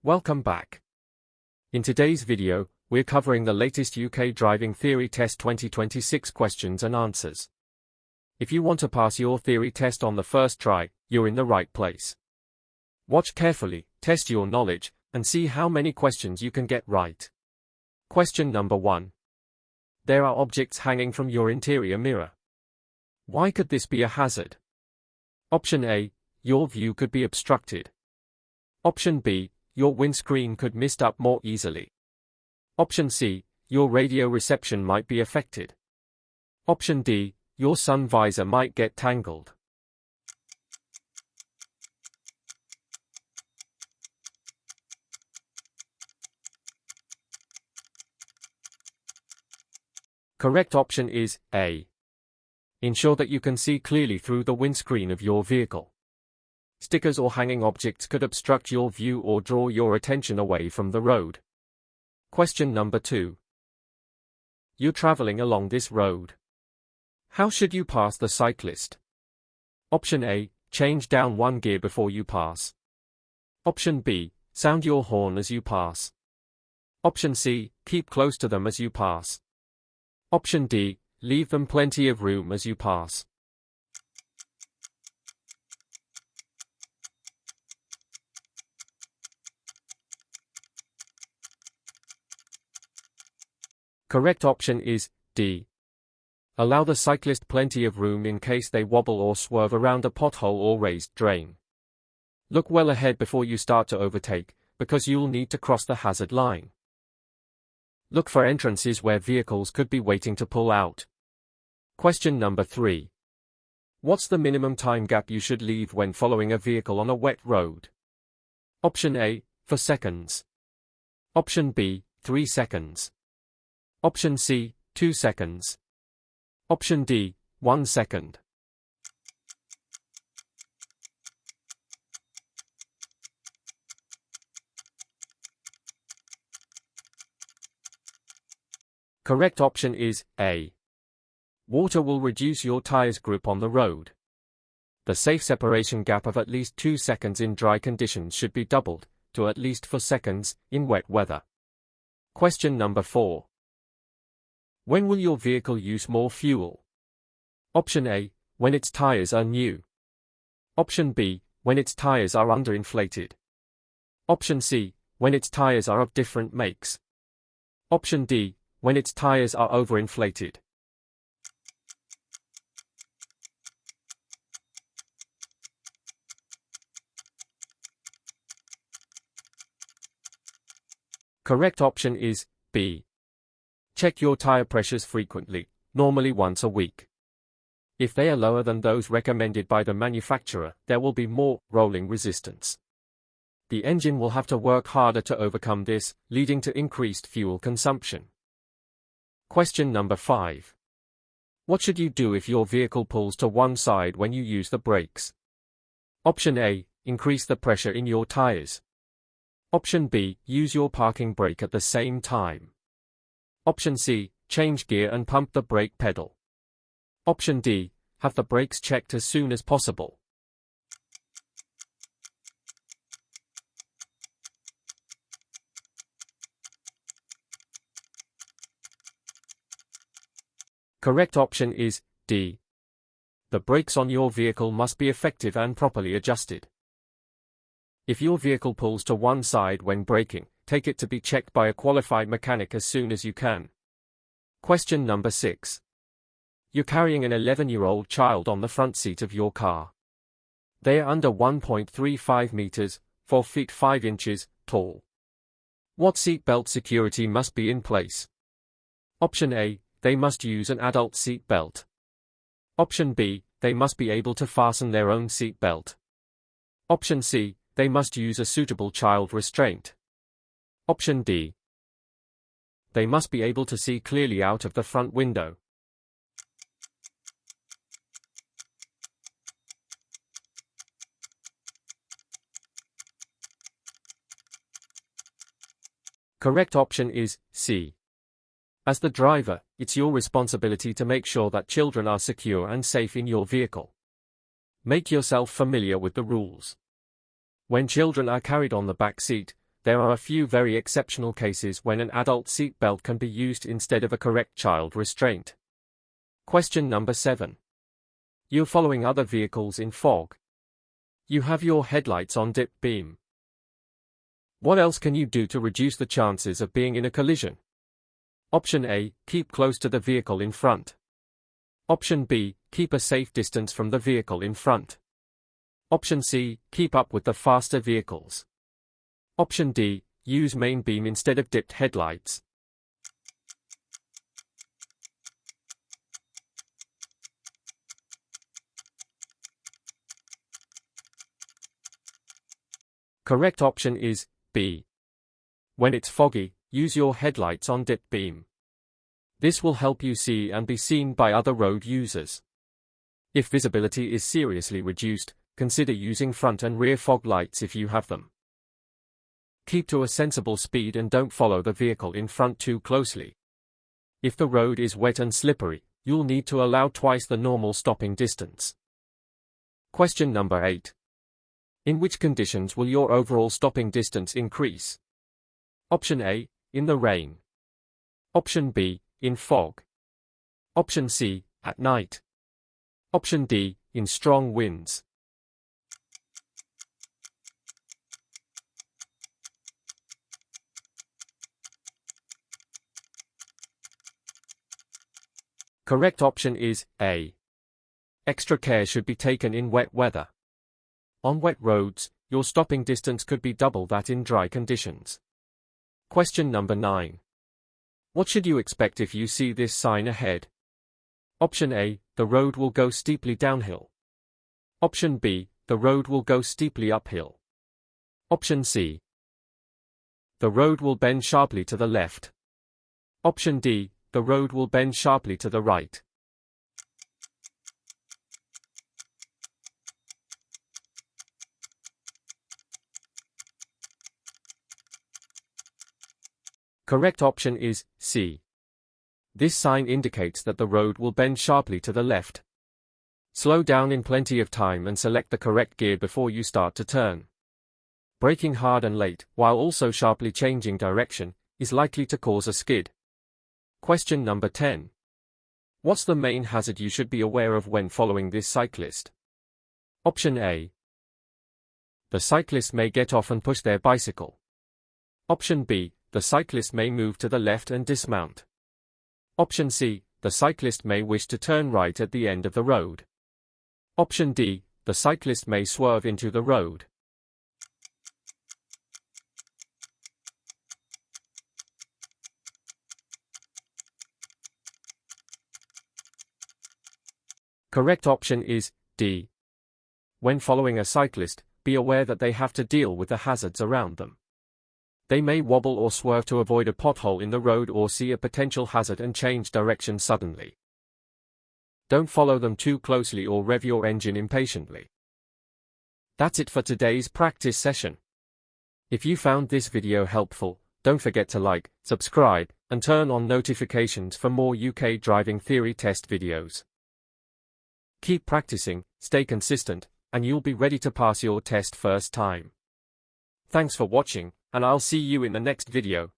Welcome back. In today's video, we're covering the latest UK Driving Theory Test 2026 questions and answers. If you want to pass your theory test on the first try, you're in the right place. Watch carefully, test your knowledge, and see how many questions you can get right. Question number 1. There are objects hanging from your interior mirror. Why could this be a hazard? Option A, your view could be obstructed. Option B, your windscreen could mist up more easily. Option C, your radio reception might be affected. Option D, your sun visor might get tangled. Correct option is A. Ensure that you can see clearly through the windscreen of your vehicle. Stickers or hanging objects could obstruct your view or draw your attention away from the road. Question number 2. You're traveling along this road. How should you pass the cyclist? Option A, change down one gear before you pass. Option B, sound your horn as you pass. Option C, keep close to them as you pass. Option D, leave them plenty of room as you pass. Correct option is D. Allow the cyclist plenty of room in case they wobble or swerve around a pothole or raised drain. Look well ahead before you start to overtake, because you'll need to cross the hazard line. Look for entrances where vehicles could be waiting to pull out. Question number 3. What's the minimum time gap you should leave when following a vehicle on a wet road? Option A, 4 seconds. Option B, 3 seconds. Option C, 2 seconds. Option D, 1 second. Correct option is A. Water will reduce your tire's grip on the road. The safe separation gap of at least 2 seconds in dry conditions should be doubled to at least 4 seconds in wet weather. Question number 4. When will your vehicle use more fuel? Option A, when its tires are new. Option B, when its tires are underinflated. Option C, when its tires are of different makes. Option D, when its tires are overinflated. Correct option is B. Check your tire pressures frequently, normally once a week. If they are lower than those recommended by the manufacturer, there will be more rolling resistance. The engine will have to work harder to overcome this, leading to increased fuel consumption. Question number 5. What should you do if your vehicle pulls to one side when you use the brakes? Option A, increase the pressure in your tires. Option B, use your parking brake at the same time. Option C, change gear and pump the brake pedal. Option D, have the brakes checked as soon as possible. Correct option is D. The brakes on your vehicle must be effective and properly adjusted. If your vehicle pulls to one side when braking, take it to be checked by a qualified mechanic as soon as you can. Question number 6. You're carrying an 11-year-old child on the front seat of your car. They are under 1.35 meters, 4 feet 5 inches, tall. What seat belt security must be in place? Option A, they must use an adult seat belt. Option B, they must be able to fasten their own seat belt. Option C, they must use a suitable child restraint. Option D, they must be able to see clearly out of the front window. Correct option is C. As the driver, it's your responsibility to make sure that children are secure and safe in your vehicle. Make yourself familiar with the rules. When children are carried on the back seat, there are a few very exceptional cases when an adult seatbelt can be used instead of a correct child restraint. Question number 7. You're following other vehicles in fog. You have your headlights on dip beam. What else can you do to reduce the chances of being in a collision? Option A, keep close to the vehicle in front. Option B, keep a safe distance from the vehicle in front. Option C, keep up with the faster vehicles. Option D, use main beam instead of dipped headlights. Correct option is B. When it's foggy, use your headlights on dip beam. This will help you see and be seen by other road users. If visibility is seriously reduced, consider using front and rear fog lights if you have them. Keep to a sensible speed and don't follow the vehicle in front too closely. If the road is wet and slippery, you'll need to allow twice the normal stopping distance. Question number 8. In which conditions will your overall stopping distance increase? Option A, in the rain. Option B, in fog. Option C, at night. Option D, in strong winds. Correct option is A. Extra care should be taken in wet weather. On wet roads, your stopping distance could be double that in dry conditions. Question number 9. What should you expect if you see this sign ahead? Option A, the road will go steeply downhill. Option B, the road will go steeply uphill. Option C, the road will bend sharply to the left. Option D, the road will bend sharply to the right. Correct option is C. This sign indicates that the road will bend sharply to the left. Slow down in plenty of time and select the correct gear before you start to turn. Braking hard and late, while also sharply changing direction, is likely to cause a skid. Question number 10. What's the main hazard you should be aware of when following this cyclist? Option A. The cyclist may get off and push their bicycle. Option B. The cyclist may move to the left and dismount. Option C. The cyclist may wish to turn right at the end of the road. Option D. The cyclist may swerve into the road. Correct option is D. When following a cyclist, be aware that they have to deal with the hazards around them. They may wobble or swerve to avoid a pothole in the road or see a potential hazard and change direction suddenly. Don't follow them too closely or rev your engine impatiently. That's it for today's practice session. If you found this video helpful, don't forget to like, subscribe, and turn on notifications for more UK driving theory test videos. Keep practicing, stay consistent, and you'll be ready to pass your test first time. Thanks for watching, and I'll see you in the next video.